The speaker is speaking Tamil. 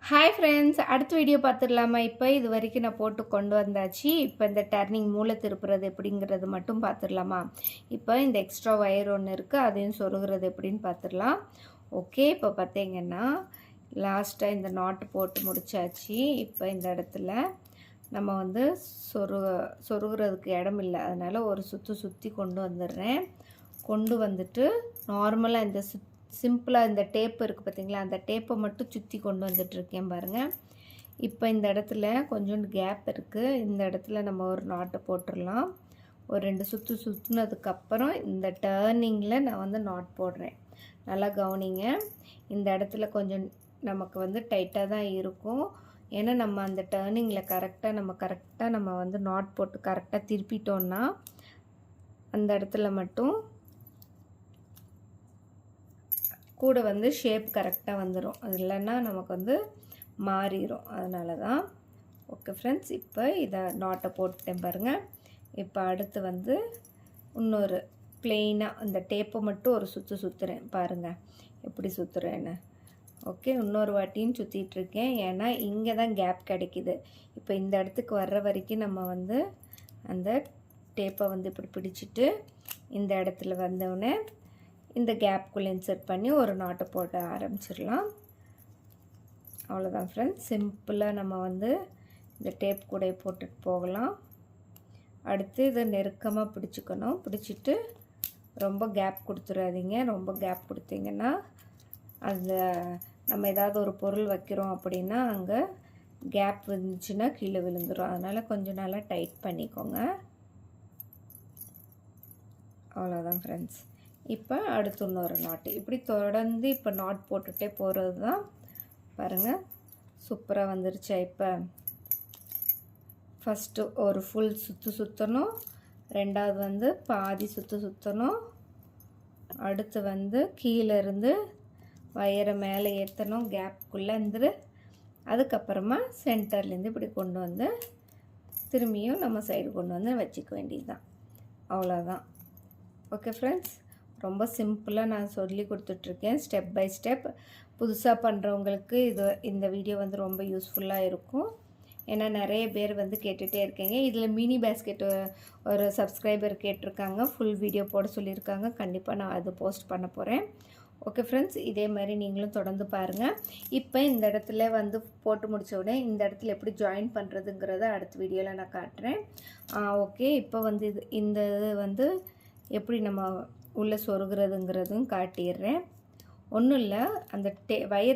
ஹாய் ஃப்ரெண்ட்ஸ், அடுத்த வீடியோ பார்த்துடலாமா? இப்போ இது வரைக்கும் நான் போட்டு கொண்டு வந்தாச்சு. இப்போ இந்த டர்னிங் மூளை திருப்புறது எப்படிங்கிறது மட்டும் பார்த்துடலாமா? இப்போ இந்த எக்ஸ்ட்ரா ஒயர் ஒன்று இருக்குது, அதையும் சொருகிறது எப்படின்னு பார்த்துடலாம். ஓகே, இப்போ பார்த்தீங்கன்னா லாஸ்ட்டாக இந்த நாட்டு போட்டு முடித்தாச்சு. இப்போ இந்த இடத்துல நம்ம வந்து சொருகிறதுக்கு இடம் இல்லை, அதனால் ஒரு சுற்றி கொண்டு வந்துடுறேன். கொண்டு வந்துட்டு நார்மலாக இந்த சிம்பிளாக இந்த டேப்பு இருக்குது பார்த்திங்களா, அந்த டேப்பை மட்டும் சுற்றி கொண்டு வந்துட்டுருக்கேன் பாருங்கள். இப்போ இந்த இடத்துல கொஞ்சோண்டு கேப் இருக்குது, இந்த இடத்துல நம்ம ஒரு நாட்டை போட்டுடலாம். ஒரு 2 சுற்றுனதுக்கப்புறம் இந்த டேர்னிங்கில் நான் வந்து நாட் போடுறேன். நல்லா கவனிங்க. இந்த இடத்துல கொஞ்சம் நமக்கு வந்து டைட்டாக தான் இருக்கும், ஏன்னா நம்ம அந்த டேர்னிங்கில் கரெக்டாக நம்ம வந்து நாட் போட்டு கரெக்டாக திருப்பிட்டோன்னா அந்த இடத்துல மட்டும் கூட வந்து ஷேப் கரெக்டாக வந்துடும். அது இல்லைன்னா நமக்கு வந்து மாறிடும், அதனால தான். ஓகே ஃப்ரெண்ட்ஸ், இப்போ இதை நாட்டை போட்டுட்டேன் பாருங்கள். இப்போ அடுத்து வந்து இன்னொரு ப்ளெயினாக இந்த டேப்பை மட்டும் ஒரு சுற்றுறேன் பாருங்கள் எப்படி சுற்றுறேன்னு. ஓகே, இன்னொரு வாட்டியும் சுற்றிட்டுருக்கேன், ஏன்னா இங்கே தான் கேப் கிடைக்கிது. இப்போ இந்த இடத்துக்கு வர்ற வரைக்கும் நம்ம வந்து அந்த டேப்பை வந்து இப்படி பிடிச்சிட்டு இந்த இடத்துல வந்தோடனே இந்த கேப்புக்குள்ளே இன்சர்ட் பண்ணி ஒரு நாட்டை போட ஆரம்பிச்சிடலாம். அவ்வளோதான் ஃப்ரெண்ட்ஸ், சிம்பிளாக நம்ம வந்து இந்த டேப் கூட போட்டுட்டு போகலாம். அடுத்து இதை நெருக்கமாக பிடிச்சிக்கணும். பிடிச்சிட்டு ரொம்ப கேப் கொடுத்துடாதீங்க. ரொம்ப கேப் கொடுத்தீங்கன்னா அந்த நம்ம ஏதாவது ஒரு பொருள் வைக்கிறோம் அப்படின்னா அங்கே கேப் வந்துச்சுன்னா கீழே விழுந்துடும். அதனால் கொஞ்சம் நல்லா டைட் பண்ணிக்கோங்க. அவ்வளோதான் ஃப்ரெண்ட்ஸ். இப்போ அடுத்து இன்னொரு நாட்டு இப்படி தொடர்ந்து இப்போ நாட் போட்டுகிட்டே போகிறது தான். பாருங்கள், சூப்பராக வந்துருச்சா? இப்போ ஃபஸ்ட்டு ஒரு ஃபுல் சுற்றணும், ரெண்டாவது வந்து பாதி சுற்றணும், அடுத்து வந்து கீழேருந்து வயரை மேலே ஏற்றணும் கேப்புக்குள்ளே இருந்து, அதுக்கப்புறமா சென்டர்லேருந்து இப்படி கொண்டு வந்து திரும்பியும் நம்ம சைடு கொண்டு வந்து வச்சுக்க வேண்டியது தான். அவ்வளோதான். ஓகே ஃப்ரெண்ட்ஸ், ரொம்ப சிம்பிளாக நான் சொல்லி கொடுத்துட்ருக்கேன், ஸ்டெப் பை ஸ்டெப். புதுசாக பண்ணுறவங்களுக்கு இந்த வீடியோ வந்து ரொம்ப யூஸ்ஃபுல்லாக இருக்கும், ஏன்னா நிறைய பேர் வந்து கேட்டுகிட்டே இருக்கீங்க. இதில் மினி பேஸ்கெட் ஒரு சப்ஸ்கிரைபர் கேட்டிருக்காங்க, ஃபுல் வீடியோ போட சொல்லியிருக்காங்க. கண்டிப்பாக நான் அது போஸ்ட் பண்ண போகிறேன். ஓகே ஃப்ரெண்ட்ஸ், இதே மாதிரி நீங்களும் தொடர்ந்து பாருங்கள். இப்போ இந்த இடத்துல வந்து போட்டு முடித்த உடனே இந்த இடத்துல எப்படி ஜாயின் பண்ணுறதுங்கிறத அடுத்த வீடியோவில் நான் காட்டுறேன். ஓகே, இப்போ வந்து இந்த இது வந்து எப்படி நம்ம உள்ளே சொருகிறதுங்கிறதும் காட்டிடுறேன். ஒன்றும் இல்லை, அந்த வயர்